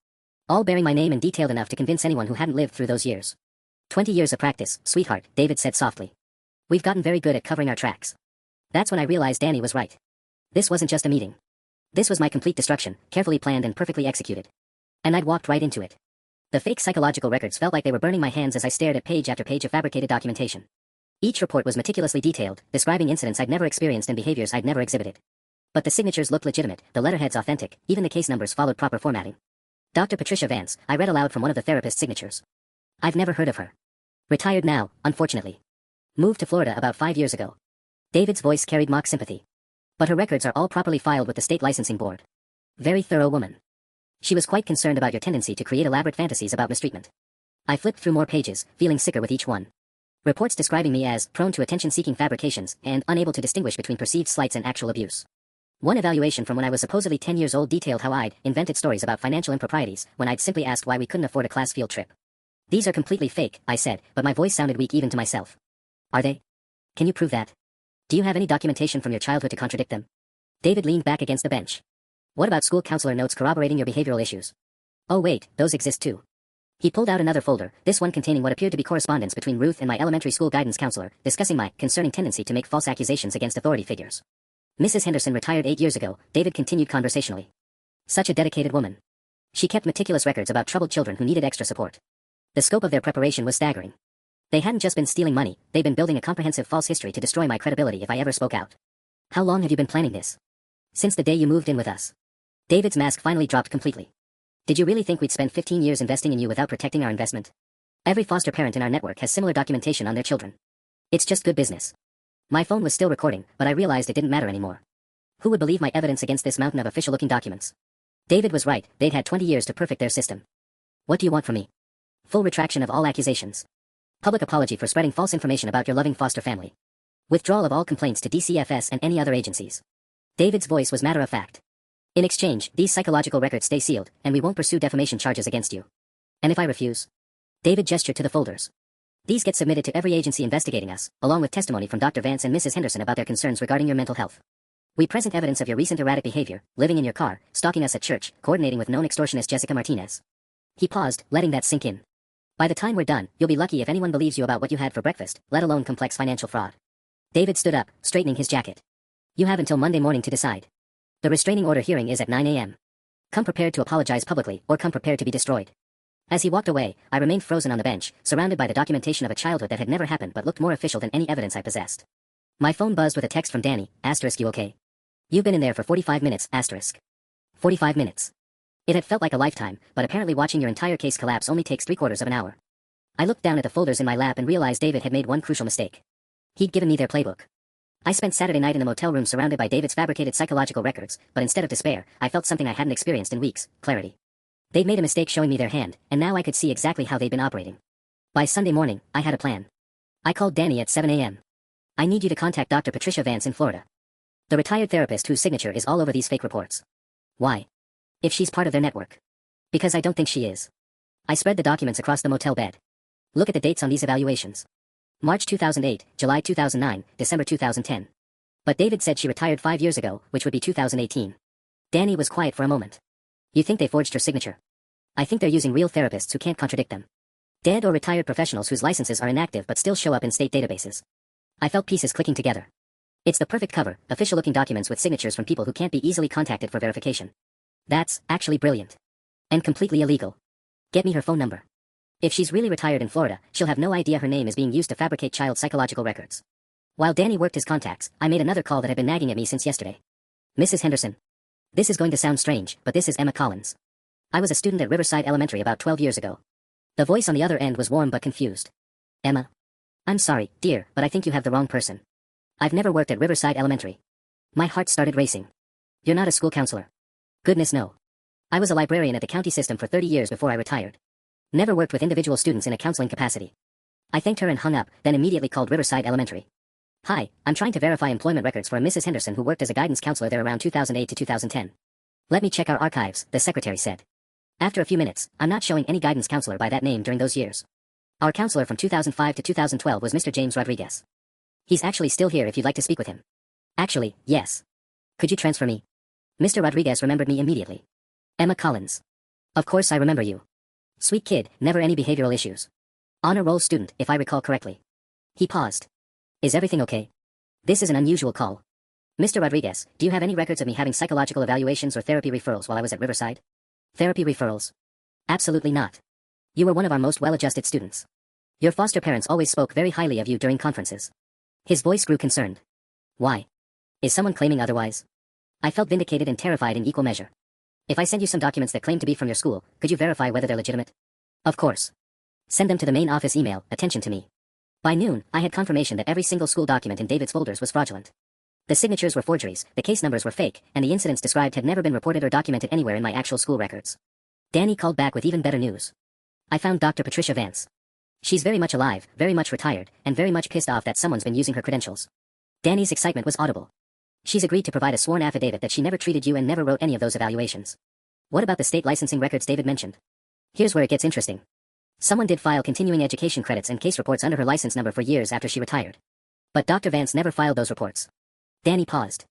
All bearing my name and detailed enough to convince anyone who hadn't lived through those years. 20 years of practice, sweetheart, David said softly. We've gotten very good at covering our tracks. That's when I realized Danny was right. This wasn't just a meeting. This was my complete destruction, carefully planned and perfectly executed. And I'd walked right into it. The fake psychological records felt like they were burning my hands as I stared at page after page of fabricated documentation. Each report was meticulously detailed, describing incidents I'd never experienced and behaviors I'd never exhibited. But the signatures looked legitimate, the letterheads authentic, even the case numbers followed proper formatting. Dr. Patricia Vance, I read aloud from one of the therapist's signatures. I've never heard of her. Retired now, unfortunately. Moved to Florida about 5 years ago. David's voice carried mock sympathy. But her records are all properly filed with the state licensing board. Very thorough woman. She was quite concerned about your tendency to create elaborate fantasies about mistreatment. I flipped through more pages, feeling sicker with each one. Reports describing me as prone to attention-seeking fabrications and unable to distinguish between perceived slights and actual abuse. One evaluation from when I was supposedly 10 years old detailed how I'd invented stories about financial improprieties when I'd simply asked why we couldn't afford a class field trip. These are completely fake, I said, but my voice sounded weak even to myself. Are they? Can you prove that? Do you have any documentation from your childhood to contradict them? David leaned back against the bench. What about school counselor notes corroborating your behavioral issues? Oh wait, those exist too. He pulled out another folder, this one containing what appeared to be correspondence between Ruth and my elementary school guidance counselor, discussing my concerning tendency to make false accusations against authority figures. Mrs. Henderson retired 8 years ago, David continued conversationally. Such a dedicated woman. She kept meticulous records about troubled children who needed extra support. The scope of their preparation was staggering. They hadn't just been stealing money, they'd been building a comprehensive false history to destroy my credibility if I ever spoke out. How long have you been planning this? Since the day you moved in with us. David's mask finally dropped completely. Did you really think we'd spend 15 years investing in you without protecting our investment? Every foster parent in our network has similar documentation on their children. It's just good business. My phone was still recording, but I realized it didn't matter anymore. Who would believe my evidence against this mountain of official-looking documents? David was right, they'd had 20 years to perfect their system. What do you want from me? Full retraction of all accusations. Public apology for spreading false information about your loving foster family. Withdrawal of all complaints to DCFS and any other agencies. David's voice was matter-of-fact. In exchange, these psychological records stay sealed, and we won't pursue defamation charges against you. And if I refuse? David gestured to the folders. These get submitted to every agency investigating us, along with testimony from Dr. Vance and Mrs. Henderson about their concerns regarding your mental health. We present evidence of your recent erratic behavior, living in your car, stalking us at church, coordinating with known extortionist Jessica Martinez. He paused, letting that sink in. By the time we're done, you'll be lucky if anyone believes you about what you had for breakfast, let alone complex financial fraud. David stood up, straightening his jacket. You have until Monday morning to decide. The restraining order hearing is at 9 a.m. Come prepared to apologize publicly, or come prepared to be destroyed. As he walked away, I remained frozen on the bench, surrounded by the documentation of a childhood that had never happened but looked more official than any evidence I possessed. My phone buzzed with a text from Danny, *, you okay? You've been in there for 45 minutes, *. 45 minutes. It had felt like a lifetime, but apparently watching your entire case collapse only takes 3/4 of an hour. I looked down at the folders in my lap and realized David had made one crucial mistake. He'd given me their playbook. I spent Saturday night in the motel room surrounded by David's fabricated psychological records, but instead of despair, I felt something I hadn't experienced in weeks, clarity. They'd made a mistake showing me their hand, and now I could see exactly how they'd been operating. By Sunday morning, I had a plan. I called Danny at 7 a.m. I need you to contact Dr. Patricia Vance in Florida. The retired therapist whose signature is all over these fake reports. Why? If she's part of their network. Because I don't think she is. I spread the documents across the motel bed. Look at the dates on these evaluations. March 2008, July 2009, December 2010. But David said she retired 5 years ago, which would be 2018. Danny was quiet for a moment. You think they forged her signature? I think they're using real therapists who can't contradict them. Dead or retired professionals whose licenses are inactive but still show up in state databases. I felt pieces clicking together. It's the perfect cover, official-looking documents with signatures from people who can't be easily contacted for verification. That's actually brilliant. And completely illegal. Get me her phone number. If she's really retired in Florida, she'll have no idea her name is being used to fabricate child psychological records. While Danny worked his contacts, I made another call that had been nagging at me since yesterday. Mrs. Henderson. This is going to sound strange, but this is Emma Collins. I was a student at Riverside Elementary about 12 years ago. The voice on the other end was warm but confused. Emma. I'm sorry, dear, but I think you have the wrong person. I've never worked at Riverside Elementary. My heart started racing. You're not a school counselor. Goodness no. I was a librarian at the county system for 30 years before I retired. Never worked with individual students in a counseling capacity. I thanked her and hung up, then immediately called Riverside Elementary. Hi, I'm trying to verify employment records for a Mrs. Henderson who worked as a guidance counselor there around 2008 to 2010. Let me check our archives, the secretary said. After a few minutes, I'm not showing any guidance counselor by that name during those years. Our counselor from 2005 to 2012 was Mr. James Rodriguez. He's actually still here if you'd like to speak with him. Actually, yes. Could you transfer me? Mr. Rodriguez remembered me immediately. Emma Collins. Of course I remember you. Sweet kid, never any behavioral issues. Honor roll student, if I recall correctly. He paused. Is everything okay? This is an unusual call. Mr. Rodriguez, do you have any records of me having psychological evaluations or therapy referrals while I was at Riverside? Therapy referrals? Absolutely not. You were one of our most well-adjusted students. Your foster parents always spoke very highly of you during conferences. His voice grew concerned. Why? Is someone claiming otherwise? I felt vindicated and terrified in equal measure. If I send you some documents that claim to be from your school, could you verify whether they're legitimate? Of course. Send them to the main office email, attention to me. By noon, I had confirmation that every single school document in David's folders was fraudulent. The signatures were forgeries, the case numbers were fake, and the incidents described had never been reported or documented anywhere in my actual school records. Danny called back with even better news. I found Dr. Patricia Vance. She's very much alive, very much retired, and very much pissed off that someone's been using her credentials. Danny's excitement was audible. She's agreed to provide a sworn affidavit that she never treated you and never wrote any of those evaluations. What about the state licensing records David mentioned? Here's where it gets interesting. Someone did file continuing education credits and case reports under her license number for years after she retired. But Dr. Vance never filed those reports. Danny paused.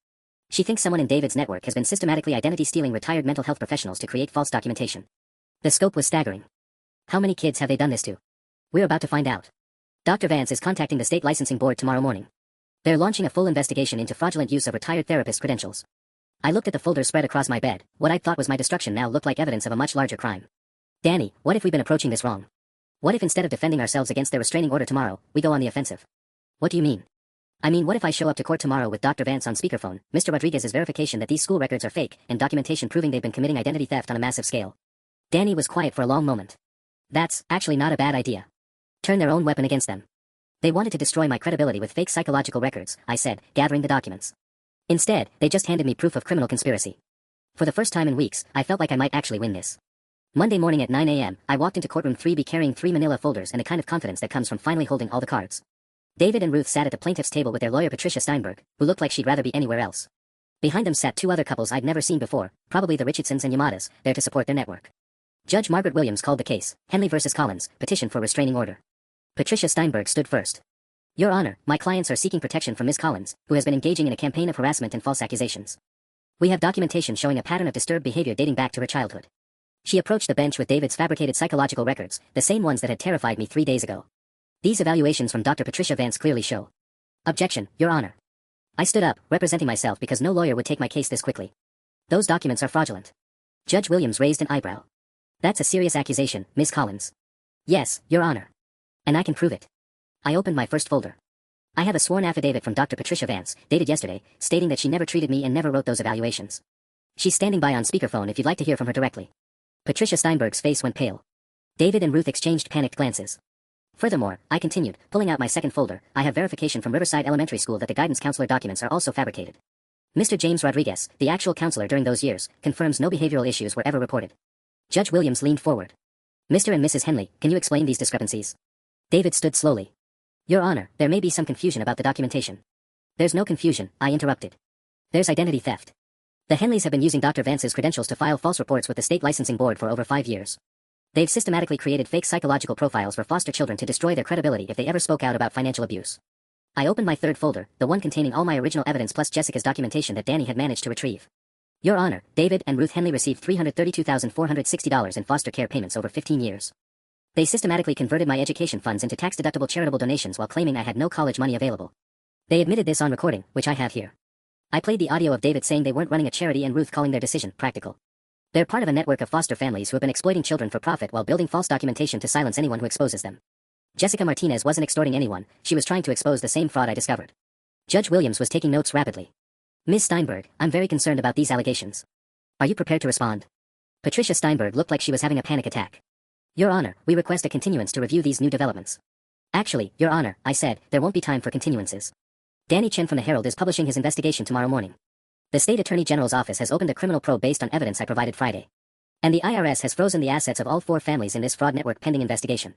She thinks someone in David's network has been systematically identity-stealing retired mental health professionals to create false documentation. The scope was staggering. How many kids have they done this to? We're about to find out. Dr. Vance is contacting the state licensing board tomorrow morning. They're launching a full investigation into fraudulent use of retired therapist credentials. I looked at the folders spread across my bed. What I thought was my destruction now looked like evidence of a much larger crime. Danny, what if we've been approaching this wrong? What if instead of defending ourselves against their restraining order tomorrow, we go on the offensive? What do you mean? I mean, what if I show up to court tomorrow with Dr. Vance on speakerphone, Mr. Rodriguez's verification that these school records are fake, and documentation proving they've been committing identity theft on a massive scale? Danny was quiet for a long moment. That's actually not a bad idea. Turn their own weapon against them. They wanted to destroy my credibility with fake psychological records, I said, gathering the documents. Instead, they just handed me proof of criminal conspiracy. For the first time in weeks, I felt like I might actually win this. Monday morning at 9 a.m., I walked into courtroom 3B carrying 3 manila folders and the kind of confidence that comes from finally holding all the cards. David and Ruth sat at the plaintiff's table with their lawyer Patricia Steinberg, who looked like she'd rather be anywhere else. Behind them sat two other couples I'd never seen before, probably the Richardsons and Yamadas, there to support their network. Judge Margaret Williams called the case, Henley vs. Collins, petition for restraining order. Patricia Steinberg stood first. Your Honor, my clients are seeking protection from Ms. Collins, who has been engaging in a campaign of harassment and false accusations. We have documentation showing a pattern of disturbed behavior dating back to her childhood. She approached the bench with David's fabricated psychological records, the same ones that had terrified me 3 days ago. These evaluations from Dr. Patricia Vance clearly show. Objection, Your Honor. I stood up, representing myself because no lawyer would take my case this quickly. Those documents are fraudulent. Judge Williams raised an eyebrow. That's a serious accusation, Ms. Collins. Yes, Your Honor. And I can prove it. I opened my first folder. I have a sworn affidavit from Dr. Patricia Vance, dated yesterday, stating that she never treated me and never wrote those evaluations. She's standing by on speakerphone if you'd like to hear from her directly. Patricia Steinberg's face went pale. David and Ruth exchanged panicked glances. Furthermore, I continued, pulling out my second folder, I have verification from Riverside Elementary School that the guidance counselor documents are also fabricated. Mr. James Rodriguez, the actual counselor during those years, confirms no behavioral issues were ever reported. Judge Williams leaned forward. Mr. and Mrs. Henley, can you explain these discrepancies? David stood slowly. Your Honor, there may be some confusion about the documentation. There's no confusion, I interrupted. There's identity theft. The Henleys have been using Dr. Vance's credentials to file false reports with the state licensing board for over 5 years. They've systematically created fake psychological profiles for foster children to destroy their credibility if they ever spoke out about financial abuse. I opened my third folder, the one containing all my original evidence plus Jessica's documentation that Danny had managed to retrieve. Your Honor, David and Ruth Henley received $332,460 in foster care payments over 15 years. They systematically converted my education funds into tax-deductible charitable donations while claiming I had no college money available. They admitted this on recording, which I have here. I played the audio of David saying they weren't running a charity and Ruth calling their decision practical. They're part of a network of foster families who have been exploiting children for profit while building false documentation to silence anyone who exposes them. Jessica Martinez wasn't extorting anyone, she was trying to expose the same fraud I discovered. Judge Williams was taking notes rapidly. Ms. Steinberg, I'm very concerned about these allegations. Are you prepared to respond? Patricia Steinberg looked like she was having a panic attack. Your Honor, we request a continuance to review these new developments. Actually, Your Honor, I said, there won't be time for continuances. Danny Chen from the Herald is publishing his investigation tomorrow morning. The State Attorney General's office has opened a criminal probe based on evidence I provided Friday. And the IRS has frozen the assets of all 4 families in this fraud network pending investigation.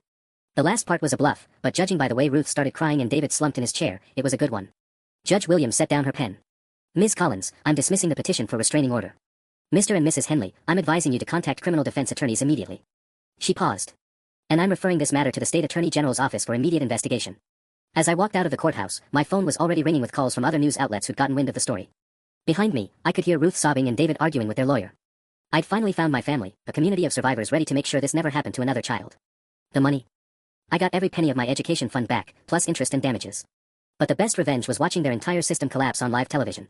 The last part was a bluff, but judging by the way Ruth started crying and David slumped in his chair, it was a good one. Judge Williams set down her pen. Ms. Collins, I'm dismissing the petition for restraining order. Mr. and Mrs. Henley, I'm advising you to contact criminal defense attorneys immediately. She paused. And I'm referring this matter to the State Attorney General's office for immediate investigation. As I walked out of the courthouse, my phone was already ringing with calls from other news outlets who'd gotten wind of the story. Behind me, I could hear Ruth sobbing and David arguing with their lawyer. I'd finally found my family, a community of survivors ready to make sure this never happened to another child. The money? I got every penny of my education fund back, plus interest and damages. But the best revenge was watching their entire system collapse on live television.